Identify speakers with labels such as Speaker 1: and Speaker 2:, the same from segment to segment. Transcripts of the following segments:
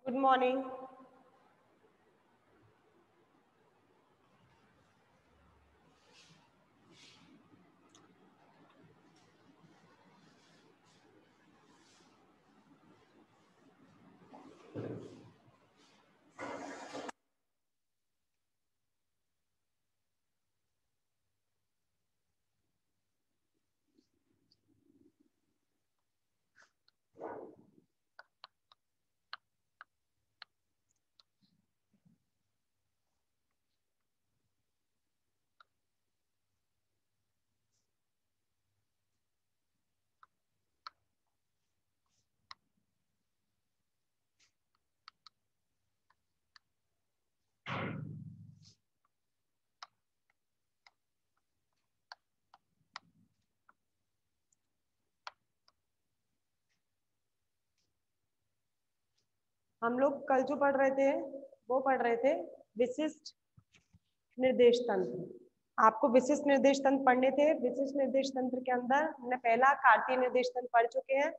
Speaker 1: Good morning. हम लोग कल जो पढ़ रहे थे वो पढ़ रहे थे विशिष्ट निर्देश तंत्र। आपको विशिष्ट निर्देश तंत्र पढ़ने थे। विशिष्ट निर्देश तंत्र के अंदर हमने पहला कार्तीय निर्देश तंत्र पढ़ चुके हैं।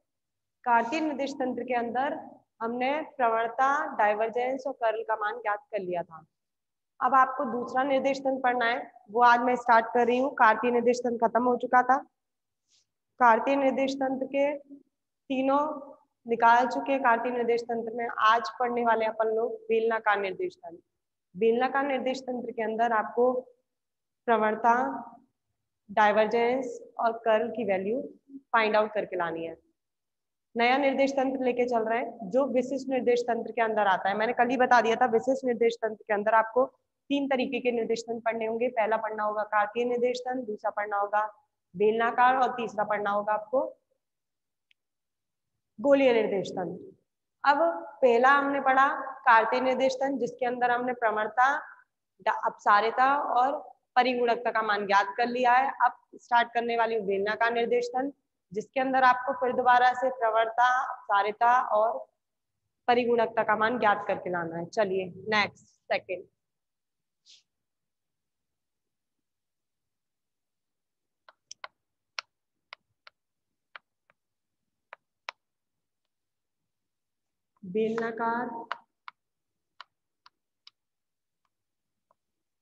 Speaker 1: कार्तीय निर्देश तंत्र के अंदर हमने प्रवणता, डाइवर्जेंस और कर्ल का मान ज्ञात कर लिया था। अब आपको दूसरा निर्देश तंत्र पढ़ना है, वो आज मैं स्टार्ट कर रही हूँ। कार्तीय निर्देश तंत्र खत्म हो चुका था। कार्तीय निर्देश तंत्र के तीनों निकाल चुके। कार्तीय निर्देश तंत्र में आज पढ़ने वाले अपन लोग बेलनाकार निर्देश तंत्र। बेलनाकार निर्देश तंत्र के अंदर आपको प्रवणता, डाइवर्जेंस और कर्ल की वैल्यू फाइंड आउट करके लानी है। नया निर्देश तंत्र लेके चल रहे हैं जो विशिष्ट निर्देश तंत्र के अंदर आता है। मैंने कल ही बता दिया था, विशिष्ट निर्देश तंत्र के अंदर आपको तीन तरीके के निर्देश तंत्र पढ़ने होंगे। पहला पढ़ना होगा कार्तीय निर्देश तंत्र, दूसरा पढ़ना होगा बेलनाकार और तीसरा पढ़ना होगा आपको गोलीय निर्देश तंत्र। अब पहला हमने पढ़ा कार्तीय निर्देश तंत्र, जिसके अंदर हमने प्रवणता, अपसारिता और परिगुणकता का मान ज्ञात कर लिया है। अब स्टार्ट करने वाली बेलनाकार निर्देश तंत्र, जिसके अंदर आपको फिर दोबारा से प्रवणता, अपसारिता और परिगुणकता का मान ज्ञात करके लाना है। चलिए नेक्स्ट सेकेंड। बेलनाकार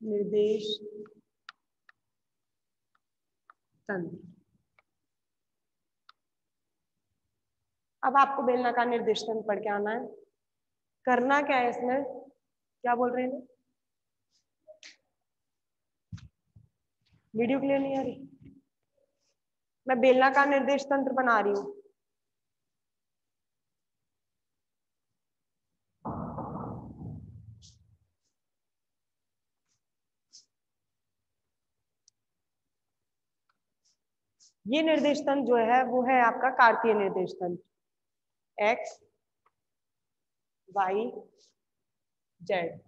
Speaker 1: निर्देश तंत्र। अब आपको बेलनाकार निर्देश तंत्र पढ़ के आना है। करना क्या है इसमें, क्या बोल रहे हैं? वीडियो क्लियर नहीं आ रही? मैं बेलनाकार निर्देश तंत्र बना रही हूँ। ये निर्देश तंत्र जो है वो है आपका कार्तीय निर्देश तंत्र। X, Y, Z.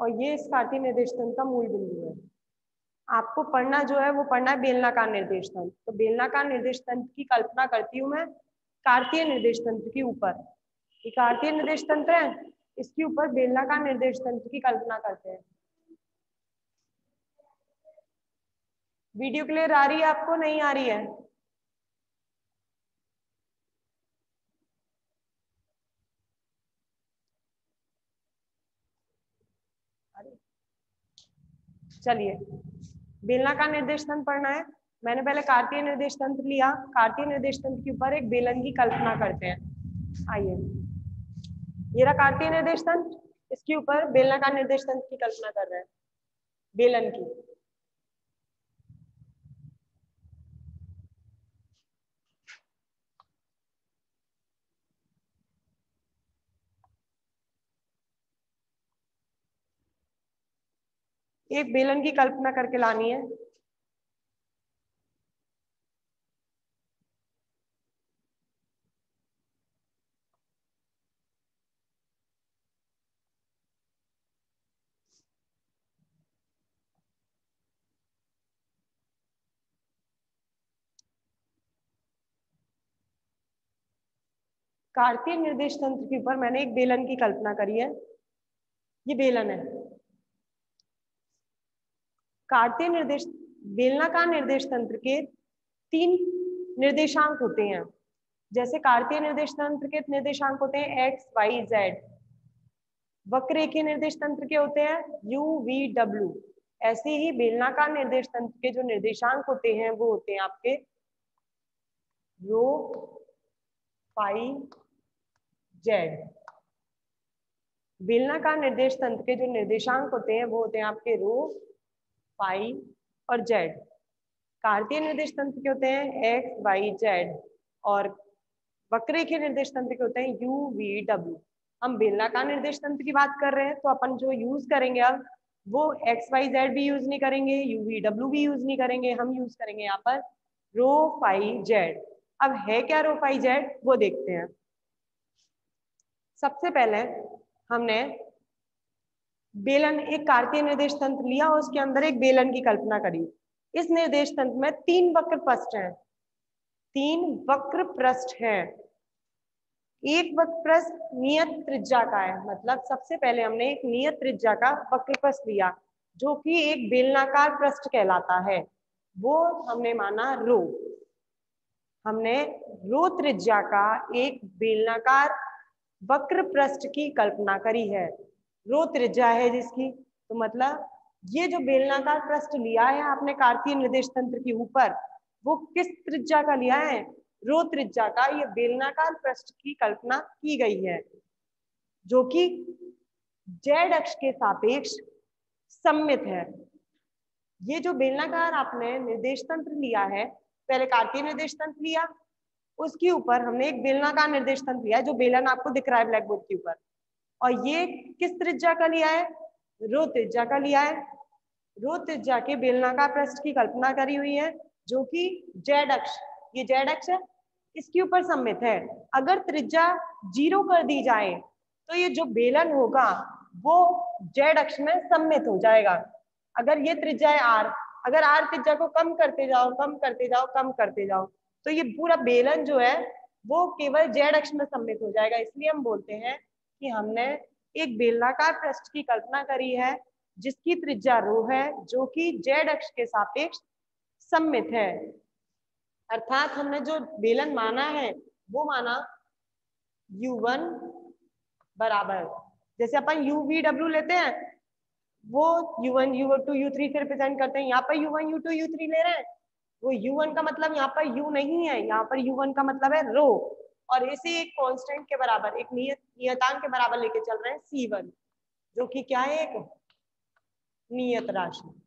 Speaker 1: और ये इस कार्तीय निर्देश तंत्र का मूल बिंदु है। आपको पढ़ना जो है वो पढ़ना है बेलनाकार निर्देश तंत्र। तो बेलनाकार निर्देश तंत्र की कल्पना करती हूँ मैं कार्तीय निर्देश तंत्र के ऊपर। ये कार्तीय निर्देश तंत्र है, इसके ऊपर बेलनाकार निर्देश तंत्र की कल्पना करते हैं। वीडियो क्लियर आ रही है आपको, नहीं आ रही है? चलिए बेलनाकार निर्देश तंत्र पढ़ना है। मैंने पहले कार्तीय निर्देश तंत्र लिया। कार्तीय निर्देश तंत्र के ऊपर एक बेलन की कल्पना करते हैं। आइए, ये रहा कार्तीय निर्देश तंत्र, इसके ऊपर बेलनाकार निर्देश तंत्र की कल्पना कर रहे हैं, बेलन की। एक बेलन की कल्पना करके लानी है। कार्तीय निर्देश तंत्र के ऊपर मैंने एक बेलन की कल्पना करी है। ये बेलन है। कार्तीय निर्देश बेलनाकार निर्देश तंत्र के 3 निर्देशांक होते हैं। जैसे कार्तीय निर्देश तंत्र के निर्देशांक होते हैं x, y, z। वक्ररेखीय निर्देश तंत्र के होते हैं u, v, w। ऐसे ही बेलनाकार निर्देश तंत्र के जो निर्देशांक होते हैं वो होते हैं आपके रो, फाई, जेड। बेलनाकार निर्देश तंत्र के जो निर्देशांक होते हैं वो होते हैं आपके रो, फाई और जेड। कार्तीय निर्देश तंत्र के होते हैं एक्स, वाई, जेड। और वक्ररेखीय निर्देश तंत्र के होते हैं यू, वी, डब्ल्यू। हम बेलनाकार निर्देश तंत्र की बात कर रहे हैं तो अपन जो यूज करेंगे अब वो एक्स, वाई, जेड भी यूज नहीं करेंगे, यू, वी, डब्ल्यू भी यूज नहीं करेंगे। हम यूज करेंगे यहाँ पर रो, फाई, जेड। अब है क्या रो, फाई, जेड वो देखते हैं। सबसे पहले हमने बेलन, एक कार्तीय निर्देश तंत्र लिया और उसके अंदर एक बेलन की कल्पना करी। इस निर्देश तंत्र में 3 वक्र पृष्ठ हैं। 3 वक्र पृष्ठ हैं। एक वक्र पृष्ठ नियत त्रिज्या का है, मतलब सबसे पहले हमने एक नियत त्रिज्या का वक्र पृष्ठ लिया जो कि एक बेलनाकार पृष्ठ कहलाता है। वो हमने माना रो। हमने रो त्रिज्या का एक बेलनाकार वक्र पृष्ठ की कल्पना करी है। रो त्रिज्या है जिसकी, तो मतलब ये जो बेलनाकार पृष्ठ लिया है आपने कार्तीय निर्देश तंत्र के ऊपर, वो किस त्रिज्या का लिया है? रो त्रिज्या का ये बेलनाकार पृष्ठ की कल्पना की गई है जो कि जेड अक्ष के सापेक्ष सममित है। ये जो बेलनाकार आपने निर्देश तंत्र लिया है, पहले कार्तीय निर्देश तंत्र लिया, उसके ऊपर हमने एक बेलनाकार निर्देश तंत्र लिया है जो बेलन आपको दिख रहा है ब्लैक बोर्ड के ऊपर। और ये किस त्रिज्या का लिया है? रो त्रिज्या का लिया है। रो त्रिज्या के बेलनाकार पृष्ठ की कल्पना करी हुई है जो कि जेड अक्ष, ये जेड अक्ष है, इसके ऊपर सममित है। अगर त्रिज्या 0 कर दी जाए तो ये जो बेलन होगा वो जेड अक्ष में सममित हो जाएगा। अगर ये त्रिज्या है आर, अगर आर त्रिज्या को कम करते जाओ, कम करते जाओ, कम करते जाओ, तो ये पूरा बेलन जो है वो केवल जेड अक्ष में सममित हो जाएगा। इसलिए हम बोलते हैं कि हमने एक बेलनाकार पृष्ठ की कल्पना करी है जिसकी त्रिज्या रो है जो कि जेड अक्ष के सापेक्ष सममित है। अर्थात हमने जो बेलन माना है वो माना u1 बराबर, जैसे अपन u-v-w लेते हैं वो u1, u2, u3 से रिप्रेजेंट करते हैं। यहाँ पर u1, u2, u3 ले रहे हैं, वो u1 का मतलब यहाँ पर u नहीं है, यहाँ पर u1 का मतलब है रो। और इसे एक कांस्टेंट के बराबर, एक नियतांक के बराबर लेके चल रहे हैं c1, जो कि क्या है? एक नियत राशि।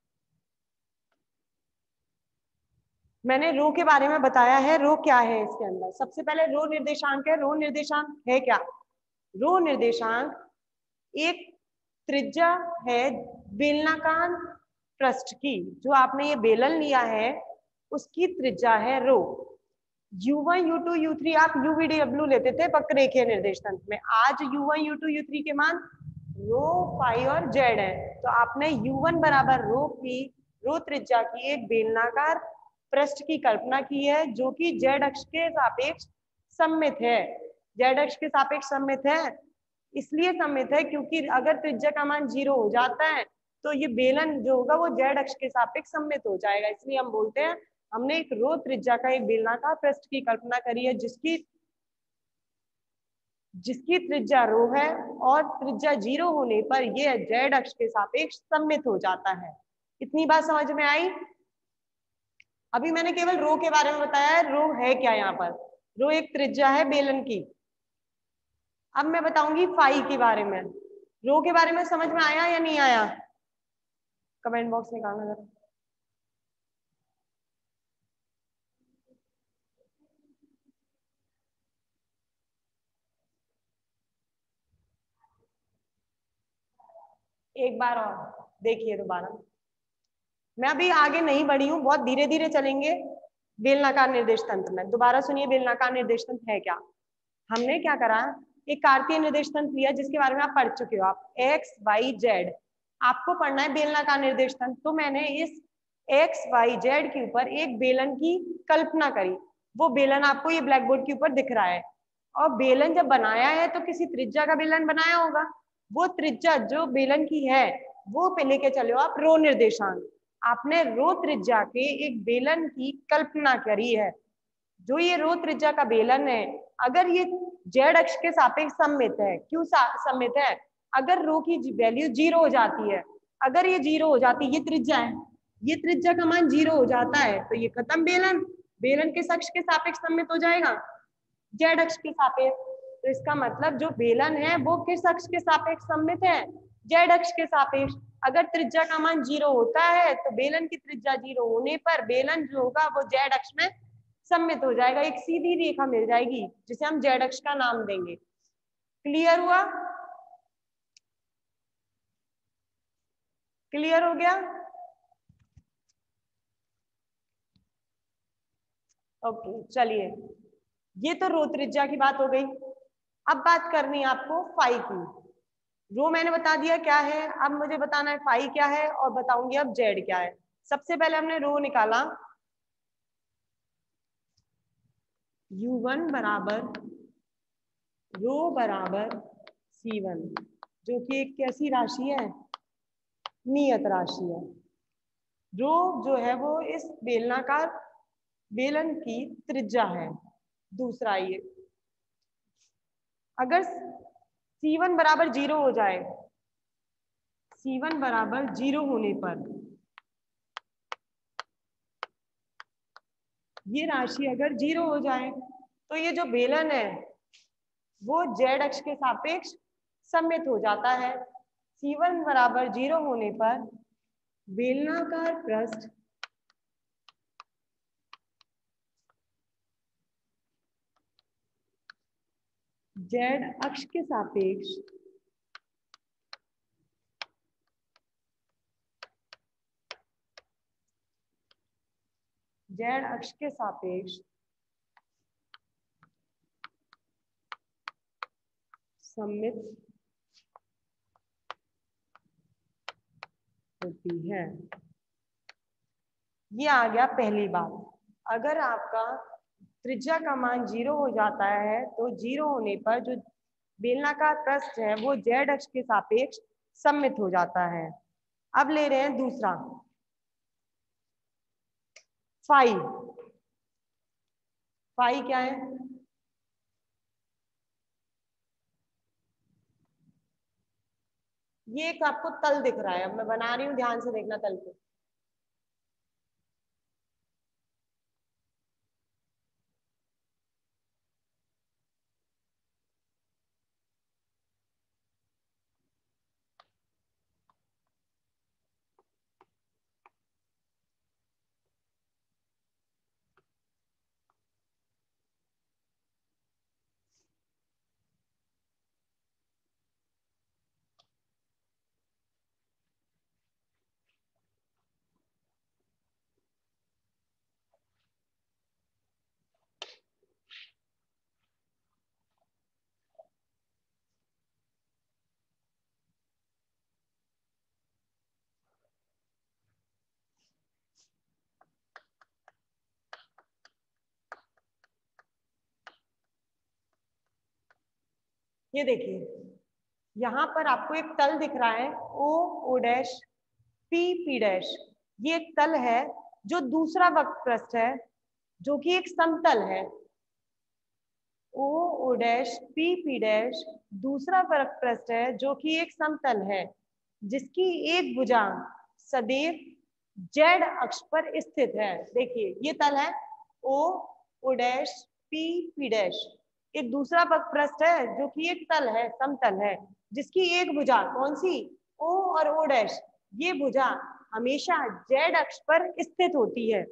Speaker 1: मैंने रो के बारे में बताया है। रो क्या है इसके अंदर? सबसे पहले रो निर्देशांक है। रो निर्देशांक है क्या? रो निर्देशांक एक त्रिज्या है बेलनाकार पृष्ठ की। जो आपने ये बेलन लिया है उसकी त्रिज्या है रो। u1, u2, u3 आप u-v-w लेते थे वक्ररेखीय निर्देश तंत्र में। आज u1, u2, u3 के मान रो, फाई और जेड है। तो आपने u1 बराबर रो की, रो त्रिज्या की एक बेलनाकार पृष्ठ की कल्पना की है जो कि जेड अक्ष के सापेक्ष सममित है। जेड अक्ष के सापेक्ष सममित है, इसलिए सममित है क्योंकि अगर त्रिज्या का मान 0 हो जाता है तो ये बेलन जो होगा वो जेड अक्ष के सापेक्ष सममित हो जाएगा। इसलिए हम बोलते हैं हमने एक रो त्रिज्या का एक बेलनाकार पृष्ठ की कल्पना करी है जिसकी त्रिज्या रो है और त्रिज्या 0 होने पर यह जेड अक्ष के सापेक्ष सममित हो जाता है। इतनी बात समझ में आई? अभी मैंने केवल रो के बारे में बताया है। रो है क्या? यहाँ पर रो एक त्रिज्या है बेलन की। अब मैं बताऊंगी फाई के बारे में। रो के बारे में समझ में आया या नहीं आया? कमेंट बॉक्स में निकालना जरा। एक बार और देखिए दोबारा। मैं अभी आगे नहीं बढ़ी हूँ, बहुत धीरे धीरे चलेंगे बेलनाकार निर्देश तंत्र में। दोबारा सुनिए बेलनाकार निर्देश तंत्र है क्या। हमने क्या करा, एक कार्तीय निर्देश तंत्र लिया जिसके बारे में आप पढ़ चुके हो। आप एक्स, वाई, जेड आपको पढ़ना है बेलनाकार निर्देश तंत्र। तो मैंने इस एक्स, वाई, जेड के ऊपर एक बेलन की कल्पना करी। वो बेलन आपको ये ब्लैक बोर्ड के ऊपर दिख रहा है और बेलन जब बनाया है तो किसी त्रिज्या का बेलन बनाया होगा, वो त्रिज्या जो बेलन की है वो पे लेके चले हो आप रो निर्देशांक। आपने रो त्रिज्या के एक बेलन की कल्पना करी है। जो ये रो त्रिज्या का बेलन है, अगर ये जेड अक्ष के सापेक्ष सममित है, क्यों सममित है? अगर रो की वैल्यू 0 हो जाती है, अगर ये 0 हो जाती है, ये त्रिज्या है, ये त्रिज्या का मान 0 हो जाता है तो ये खत्म बेलन, बेलन किस अक्ष के सापेक्ष सममित हो जाएगा? जेड अक्ष के सापेक्ष। तो इसका मतलब जो बेलन है वो किस अक्ष के सापेक्ष सममित है? जेड अक्ष के सापेक्ष। अगर त्रिज्या का मान 0 होता है तो बेलन की त्रिज्या 0 होने पर बेलन जो होगा वो जेड अक्ष में सममित हो जाएगा, एक सीधी रेखा मिल जाएगी जिसे हम जेड अक्ष का नाम देंगे। क्लियर हुआ? क्लियर हो गया? ओके, चलिए, ये तो रो त्रिज्या की बात हो गई। अब बात करनी है आपको फाई की। रो मैंने बता दिया क्या है, अब मुझे बताना है फाई क्या है और बताऊंगी अब जेड क्या है। सबसे पहले हमने रो निकाला, u1 बराबर रो बराबर c1, जो कि एक कैसी राशि है? नियत राशि है। रो जो है वो इस बेलनाकार बेलन की त्रिज्या है। दूसरा ये, अगर c1 बराबर 0 हो जाए, c1 बराबर 0 होने पर ये राशि अगर 0 हो जाए तो ये जो बेलन है वो जेड अक्ष के सापेक्ष सममित हो जाता है। c1 बराबर 0 होने पर बेलनाकार पृष्ठ जेड अक्ष के सापेक्ष जेड अक्ष के सापेक्ष सममित होती है। ये आ गया पहली बात। अगर आपका त्रिज्या का मान 0 हो जाता है तो 0 होने पर जो बेलनाकार पृष्ठ है वो जेड अक्ष के सापेक्ष सममित हो जाता है। अब ले रहे हैं दूसरा, फाई। फाई क्या है? ये एक आपको तल दिख रहा है, अब मैं बना रही हूं, ध्यान से देखना तल को। ये देखिए, यहाँ पर आपको एक तल दिख रहा है, O O dash P P dash. ये एक तल है जो दूसरा वक्र पृष्ठ है जो कि एक समतल है। O O dash P P dash दूसरा वक्र पृष्ठ है जो कि एक समतल है, जिसकी एक भुजा सदैव जेड अक्ष पर स्थित है। देखिए, ये तल है O O dash P P dash, एक दूसरा वक्र पृष्ठ है जो कि एक तल है, समतल है, जिसकी एक भुजा कौन सी? ओ और ओ डैश। ये भुजा हमेशा जेड अक्ष पर स्थित होती है।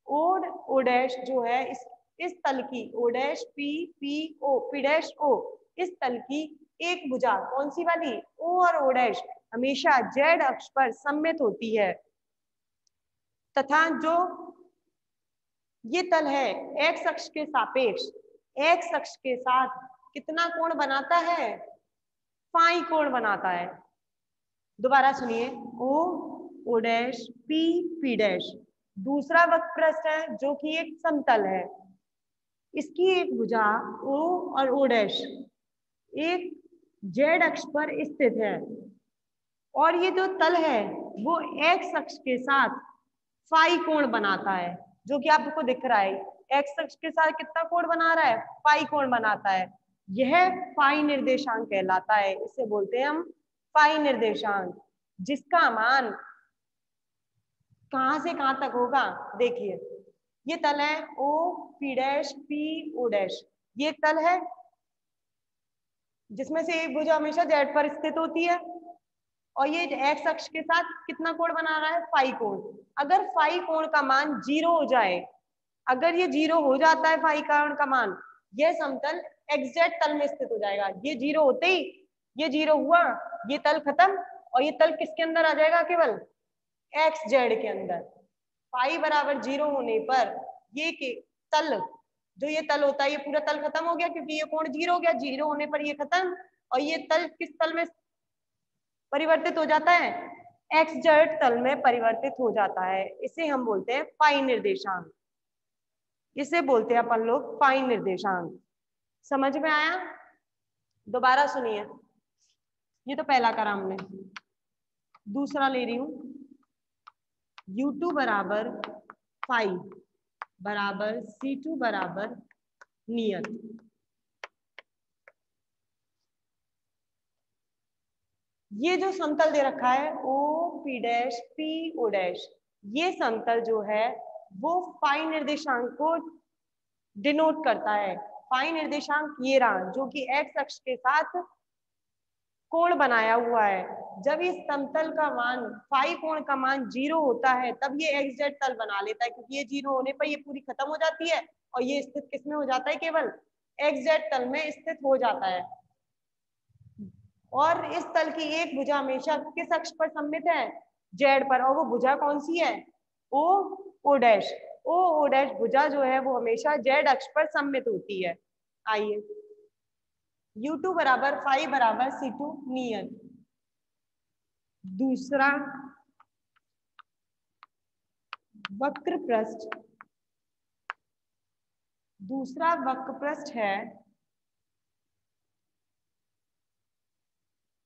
Speaker 1: ओ ओ डैश जो है इस तल की, O dash P P O P dash O, इस तल की एक भुजा कौन सी वाली? ओ और ओ डैश हमेशा जेड अक्ष पर सममित होती है। तथा जो ये तल है एक्स अक्ष के सापेक्ष, एक्स अक्ष के साथ कितना कोण बनाता है? फाई कोण बनाता है। दोबारा सुनिए, O O dash P P dash दूसरा वक्र पृष्ठ है जो कि एक समतल है। इसकी एक भुजा O और O डैश एक जेड अक्ष पर स्थित है और ये जो तल है वो एक्स अक्ष के साथ फाई कोण बनाता है, जो कि आपको दिख रहा है। एक्स अक्ष के साथ कितना कोण बना रहा है? फाई कोण बनाता है। यह फाई निर्देशांक कहलाता है। इसे बोलते हैं हम फाई निर्देशांक, जिसका मान कहां से कहां तक होगा? देखिए, ये तल है O P dash P O dash. ये एक तल है जिसमें से एक भुजा हमेशा जेड पर स्थित होती है और ये एक्स अक्ष के साथ कितना कोण बना रहा है? फाई कोण। अगर फाई कोण का मान 0 हो जाए, अगर ये 0 हो जाता है फाई कोण का मान, यह समतल एग्जैक्ट तल में स्थित हो जाएगा। ये 0 होते ही, ये 0 हुआ, ये तल खत्म और ये तल किसके अंदर आ जाएगा? केवल एक्स जेड के अंदर। फाई बराबर 0 होने पर ये तल, जो ये तल होता है, ये पूरा तल खत्म हो गया क्योंकि ये कोण 0 हो गया। 0 होने पर ये खत्म और ये तल किस तल में परिवर्तित हो जाता है? एक्स जेड तल में परिवर्तित हो जाता है। इसे हम बोलते हैं फाई निर्देशांक। इसे बोलते हैं अपन लोग फाई निर्देशांक। समझ में आया? दोबारा सुनिए, ये तो पहला करा हमने, दूसरा ले रही हूं। U2 बराबर फाई बराबर C2 बराबर नियत। ये जो समतल दे रखा है O P dash P O dash, ये समतल जो है वो फाई निर्देशांक को डिनोट करता है। फाई निर्देशांक ये रहा, जो कि एक्स अक्ष के साथ कोण बनाया हुआ है। जब इस समतल का मान, फाई कोण का मान 0 होता है, तब ये एक्स जेड तल बना लेता है, क्योंकि ये 0 होने पर ये पूरी खत्म हो जाती है और ये स्थित किसमें हो जाता है? केवल एक्स जेड तल में स्थित हो जाता है। और इस तल की एक भुजा हमेशा किस अक्ष पर सममित है? जेड पर। और वो भुजा कौन सी है? O O dash. O O dash भुजा जो है वो हमेशा जेड अक्ष पर सममित होती है। आइए, U2 बराबर फाई बराबर C2 नियत। दूसरा वक्र पृष्ठ, दूसरा वक्र पृष्ठ है,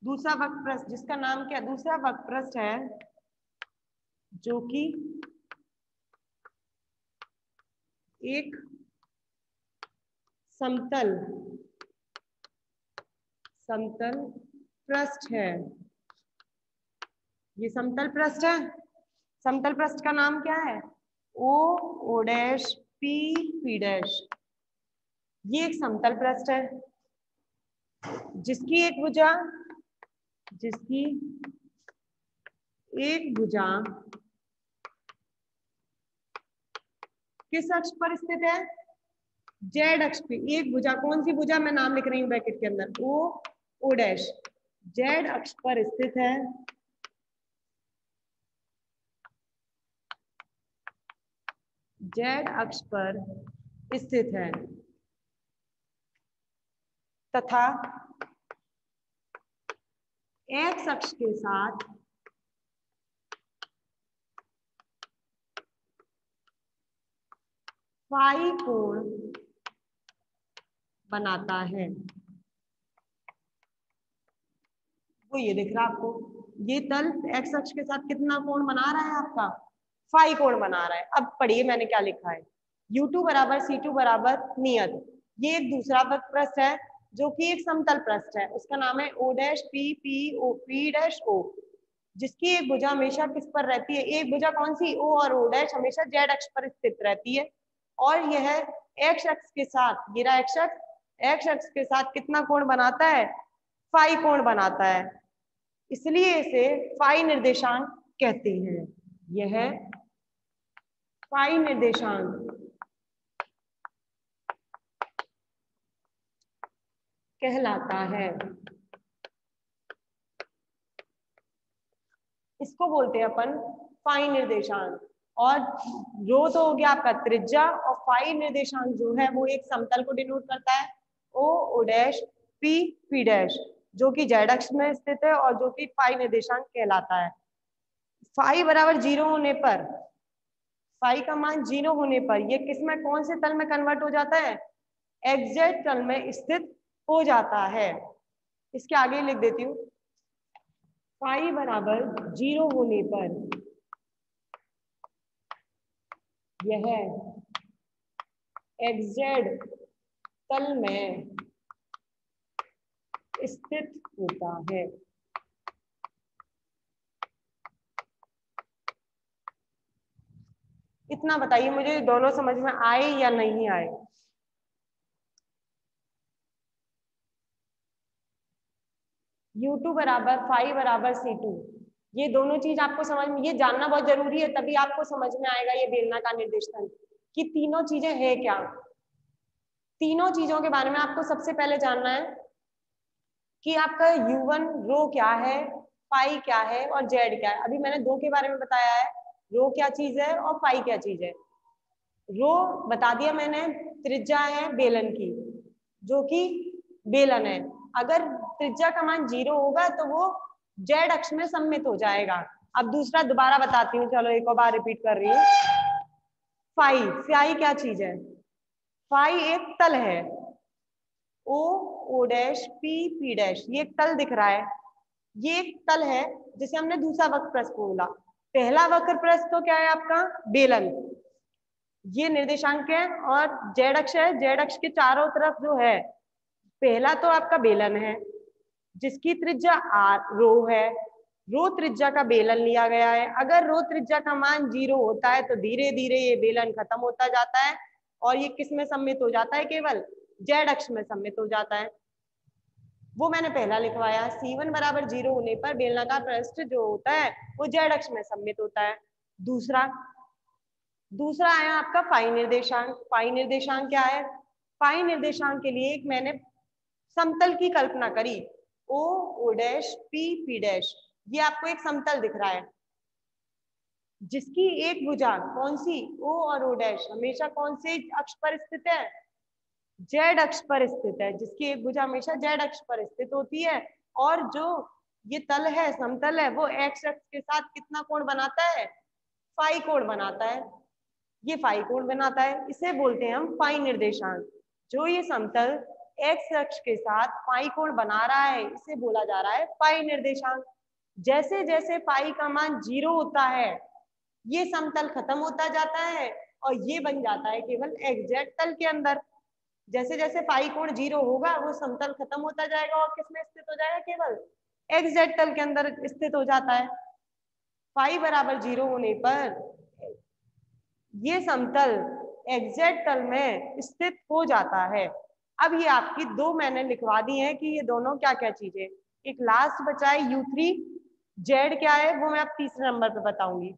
Speaker 1: दूसरा वक्र पृष्ठ जिसका नाम क्या? दूसरा वक्र पृष्ठ है जो कि एक समतल पृष्ठ है। ये समतल पृष्ठ है। समतल पृष्ठ का नाम क्या है? O O dash P P dash. ये एक समतल पृष्ठ है जिसकी एक भुजा किस अक्ष पर स्थित है? जेड अक्ष पे। एक भुजा, कौन सी भुजा? मैं नाम लिख रही हूँ ब्रैकेट के अंदर, O O डैश, जेड अक्ष पर स्थित है। जेड अक्ष पर स्थित है तथा एक्स अक्ष के साथ फाई कोण बनाता है। वो ये दिख रहा है आपको, ये तल एक्स अक्ष के साथ कितना कोण बना रहा है? आपका फाई कोण बना रहा है। अब पढ़िए मैंने क्या लिखा है। U2 बराबर C2 बराबर नियत। ये एक दूसरा वक्र पृष्ठ है जो कि एक समतल पृष्ठ है। उसका नाम है O dash P P O P dash O, जिसकी एक भुजा हमेशा किस पर रहती है? एक भुजा कौन सी? O और O डैश हमेशा जेड अक्ष पर स्थित रहती है और यह एक्स अक्ष के साथ, गिरा एक्स अक्ष के साथ कितना कोण बनाता है? फाई कोण बनाता है। इसलिए इसे फाई निर्देशांक कहते हैं। यह फाई निर्देशांक कहलाता है। इसको बोलते हैं अपन फाई निर्देशांक। और रो तो हो गया आपका त्रिज्या, और फाई निर्देशांक जो है वो एक समतल को डिनोट करता है, O O dash P P dash, जो कि जेड अक्ष में स्थित है और जो कि फाई निर्देशांक कहलाता है। फाई बराबर 0 होने पर, फाई का मान 0 होने पर ये किस में, कौन से तल में कन्वर्ट हो जाता है? एग्जैक्ट तल में स्थित हो जाता है। इसके आगे लिख देती हूँ, फाई बराबर 0 होने पर यह एग्जैक्ट तल में स्थित होता है। इतना बताइए मुझे, दोनों समझ में आए या नहीं आए? U2 बराबर फाई बराबर C2, ये दोनों चीज आपको समझ में, ये जानना बहुत जरूरी है, तभी आपको समझ में आएगा ये बेलनाकार निर्देश तंत्र कि तीनों चीजें है क्या। तीनों चीजों के बारे में आपको सबसे पहले जानना है कि आपका U1 रो क्या है, फाई क्या है और जेड क्या है। अभी मैंने दो के बारे में बताया है, रो क्या चीज है और फाई क्या चीज है। रो बता दिया मैंने, त्रिज्या है बेलन की, जो कि बेलन है। अगर त्रिज्या का मान 0 होगा तो वो जेड अक्ष में सम्मित हो जाएगा। अब दूसरा दोबारा बताती हूँ, चलो एक और बार रिपीट कर रही हूँ। फाई, फाई क्या चीज है? फाई एक तल है, O O dash P P dash, ये एक तल दिख रहा है। ये एक तल है जिसे हमने दूसरा वक्र प्रस्थ बोला। पहला वक्र प्रस्थ तो क्या है आपका? बेलन, ये निर्देशांक है और जेड अक्ष है। जेड अक्ष के चारों तरफ जो है, पहला तो आपका बेलन है जिसकी त्रिज्या आर रो है। रो त्रिज्या का बेलन लिया गया है। अगर रो त्रिज्या का मान 0 होता है तो धीरे धीरे ये बेलन खत्म होता जाता है और ये किस में सम्मित हो जाता है? केवल जेड अक्ष में सम्मित हो जाता है। वो मैंने पहला लिखवाया, C1 बराबर 0 होने पर बेलनाकार पृष्ठ जो होता है वो जेड अक्ष में सम्मित होता है। दूसरा दूसरा आया आपका फाई निर्देशांक। फाई निर्देशांक क्या है? फाई निर्देशांक के लिए एक मैंने समतल की कल्पना करी, O O dash P P dash. ये आपको एक समतल दिख रहा है जिसकी एक भुजा कौन सी? ओ और ओ डैश हमेशा कौन से अक्ष पर स्थित है? जेड अक्ष पर स्थित है, जिसकी एक भुजा हमेशा जेड अक्ष पर स्थित होती है। और जो ये तल है, समतल है, वो एक्स अक्ष के साथ कितना कोण बनाता है? फाई कोण बनाता है। ये फाई कोण बनाता है, इसे बोलते हैं हम फाई निर्देशांक। जो ये समतल एक्स अक्ष के साथ फाई कोण बना रहा है, इसे बोला जा रहा है फाई निर्देशांक। जैसे जैसे फाई का मान 0 होता है, ये समतल खत्म होता जाता है और ये बन जाता है केवल एग्जैक्ट तल के अंदर। जैसे जैसे फाई कोण 0 होगा, वो समतल खत्म होता जाएगा और किसमें स्थित हो जाएगा? केवल एग्जैक्ट तल के अंदर स्थित हो जाता है। फाई बराबर 0 होने पर ये समतल एग्जैक्ट तल में स्थित हो जाता है। अब ये आपकी दो मैंने लिखवा दी है कि ये दोनों क्या क्या चीजें। एक लास्ट बचा है U3, जेड क्या है वो मैं अब तीसरे नंबर पे बताऊंगी।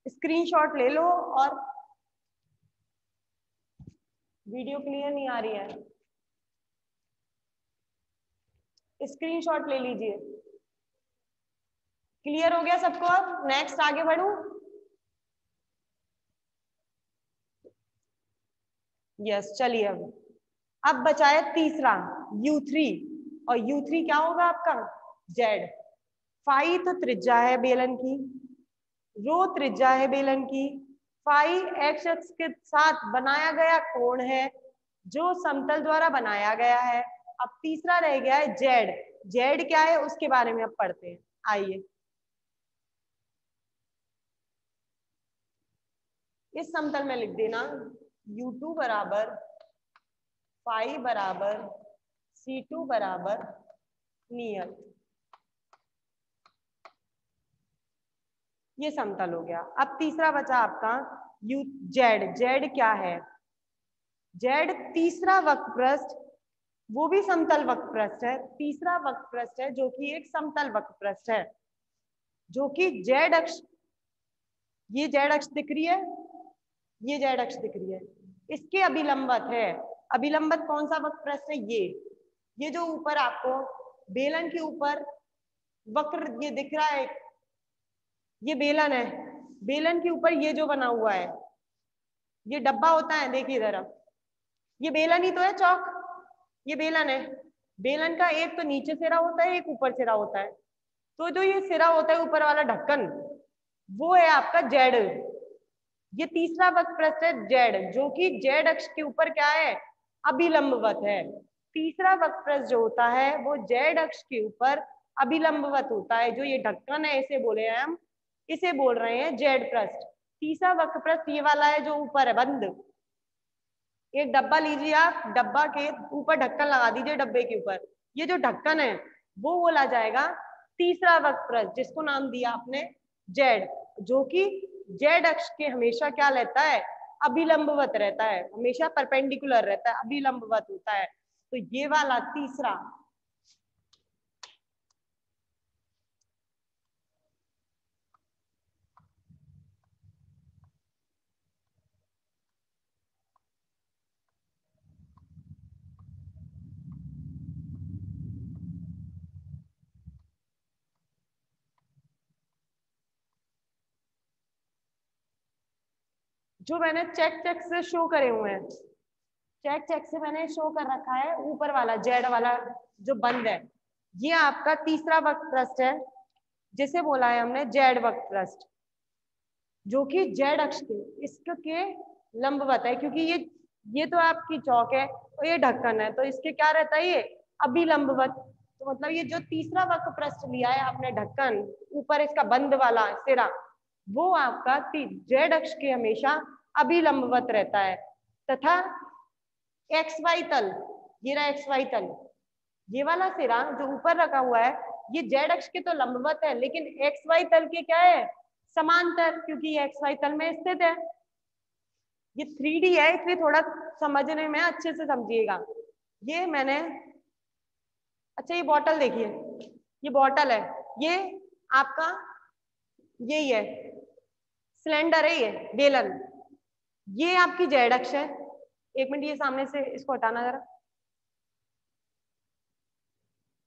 Speaker 1: स्क्रीनशॉट ले लो, और वीडियो क्लियर नहीं आ रही है, स्क्रीनशॉट ले लीजिए। क्लियर हो गया सबको? अब नेक्स्ट आगे बढ़ूं? यस, चलिए अब बचा है तीसरा U3, और U3 क्या होगा आपका? जेड। फाई तो त्रिज्या है बेलन की, रो त्रिज्या है बेलन की, फाई एक्स अक्ष के साथ बनाया गया कोण है जो समतल द्वारा बनाया गया है। अब तीसरा रह गया है जेड। जेड क्या है उसके बारे में अब पढ़ते हैं, आइए। इस समतल में लिख देना U2 बराबर फाई बराबर C2 बराबर नियत। ये समतल हो गया। अब तीसरा बचा आपका यू जेड। जेड क्या है? जेड तीसरा वक्र पृष्ठ, वो भी समतल वक्र पृष्ठ है। तीसरा वक्र पृष्ठ है जो कि एक समतल वक्र पृष्ठ है, जो कि जेड अक्ष, ये जेड अक्ष दिख रही है, ये जेड अक्ष दिख रही है, इसके अभिलंबत है। अभिलंबत कौन सा वक्र पृष्ठ है? ये जो ऊपर आपको बेलन के ऊपर वक्र ये दिख रहा है, ये बेलन है। बेलन के ऊपर ये जो बना हुआ है, ये डब्बा होता है, देखिए इधर, ये बेलन ही तो है, चौक, ये बेलन है। बेलन का एक तो नीचे सिरा होता है, एक ऊपर सिरा होता है। तो जो ये सिरा होता है ऊपर वाला ढक्कन, वो है आपका जेड। ये तीसरा वक्र पृष्ठ है जेड, जो कि जेड अक्ष के ऊपर क्या है? अभिलंबवत है। तीसरा वक्रपृष्ठ जो होता है वो जेड अक्ष के ऊपर अभिलंबवत होता है। जो ये ढक्कन है इसे बोले हैं हम, इसे बोल रहे हैं जेड पृष्ठ। तीसरा वक्रपृष्ठ ये वाला है जो ऊपर है बंद। एक डब्बा लीजिए आप, डब्बा के ऊपर ढक्कन लगा दीजिए डब्बे के ऊपर, ये जो ढक्कन है वो बोला जाएगा तीसरा वक्रपृष्ठ, जिसको नाम दिया आपने जेड, जो कि जेड अक्ष के हमेशा क्या रहता है, अभिलंबवत रहता है, हमेशा परपेंडिकुलर रहता है, अभिलंबवत होता है। तो ये वाला तीसरा जो मैंने चेक चेक से शो करे हुए हैं, चेक चेक से मैंने शो कर रखा है, ऊपर वाला जेड वाला जो बंद है, ये आपका तीसरा वक्रपृष्ठ है, जिसे बोला है हमने जेड वक्रपृष्ठ, जो कि जेड अक्ष के इसके लंबवत है। क्योंकि ये तो आपकी चौक है और ये ढक्कन है, तो इसके क्या रहता है, ये अभिलंबवत। तो मतलब ये जो तीसरा वक्रपृष्ठ लिया है आपने ढक्कन, ऊपर इसका बंद वाला सिरा, वो आपका जेड अक्ष के हमेशा अभिलंबवत रहता है। तथा एक्स वाई तल, ये रहा एक्स वाई तल, ये वाला सिरा जो ऊपर रखा हुआ है ये जेड अक्ष के तो लंबवत है, लेकिन एक्स वाई तल के क्या है, समांतर, क्योंकि ये एक्स वाई तल में स्थित है। ये 3D है इसलिए थोड़ा समझने में अच्छे से समझिएगा। ये मैंने, अच्छा ये बॉटल देखिए, ये बॉटल है, ये आपका यही है, सिलेंडर है, ये बेलन, ये आपकी जेड अक्ष है। एक मिनट ये सामने से इसको हटाना जरा,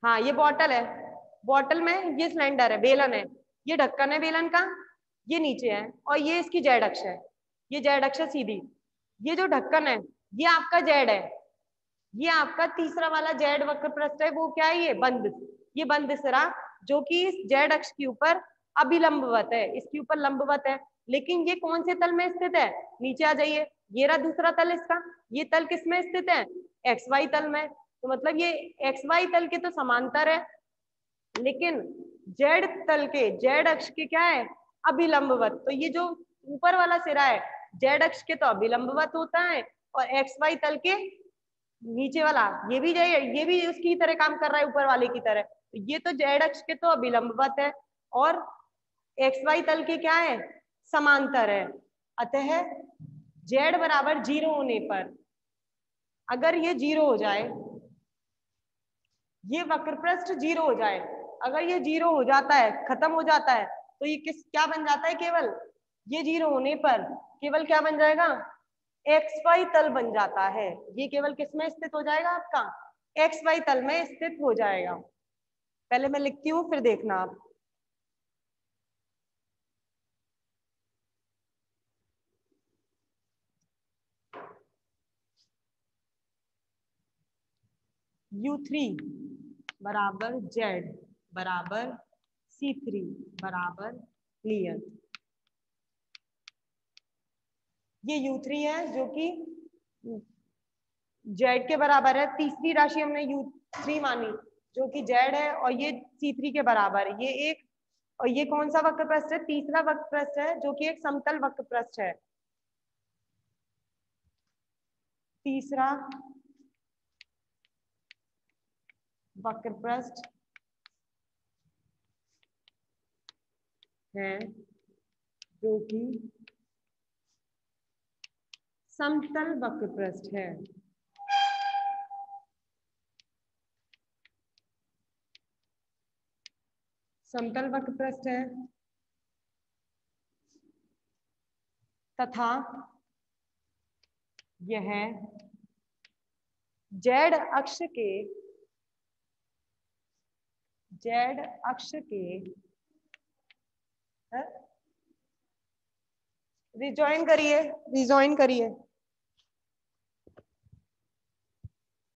Speaker 1: हाँ ये बॉटल है, बॉटल में ये सिलेंडर है, बेलन है, ये ढक्कन है बेलन का, ये नीचे है, और ये इसकी जेड अक्ष है, ये जेड अक्ष है सीधी। ये जो ढक्कन है ये आपका जेड है, ये आपका तीसरा वाला जेड वक्रपृष्ठ है, वो क्या है, ये बंद, ये बंद सिरा जो कि इस जेड अक्ष के ऊपर अभिलंबवत है, इसके ऊपर लंबवत है। लेकिन ये कौन से तल में स्थित है, नीचे आ जाइए, ये रहा दूसरा तल इसका, ये तल किस में स्थित है, एक्स वाई तल में। तो मतलब ये एक्स वाई तल के तो समांतर है, लेकिन जेड तल के, जेड अक्ष के क्या है, अभिलंबवत। तो ये जो ऊपर वाला सिरा है जेड अक्ष के तो अभिलंबवत होता है, और एक्स वाई तल के नीचे वाला ये भी उसकी तरह काम कर रहा है, ऊपर वाले की तरह। तो ये तो जेड अक्ष के तो अभिलंबवत है और एक्स वाई तल के क्या है, समांतर है। अतः जेड बराबर 0 होने पर, अगर ये 0 हो जाए, ये वक्रपृष्ठ 0 हो जाए, अगर ये 0 हो जाता है, खत्म हो जाता है, तो ये क्या बन जाता है, केवल ये 0 होने पर केवल क्या बन जाएगा, एक्स वाई तल बन जाता है। ये केवल किस में स्थित हो जाएगा, आपका एक्स वाई तल में स्थित हो जाएगा। पहले मैं लिखती हूँ फिर देखना आप। U3 बराबर जेड बराबर C3 बराबर क्लियर। ये U3 है जो कि जेड के बराबर है, तीसरी राशि हमने U3 मानी जो कि जेड है, और ये C3 के बराबर है। ये एक, और ये कौन सा वक्रपृष्ठ है, तीसरा वक्रपृष्ठ है जो कि एक समतल वक्रपृष्ठ है, तीसरा वक्रपृष्ठ है जो कि समतल वक्रपृष्ठ है। समतल वक्रपृष्ठ है तथा यह जेड अक्ष के रिजॉइन करिए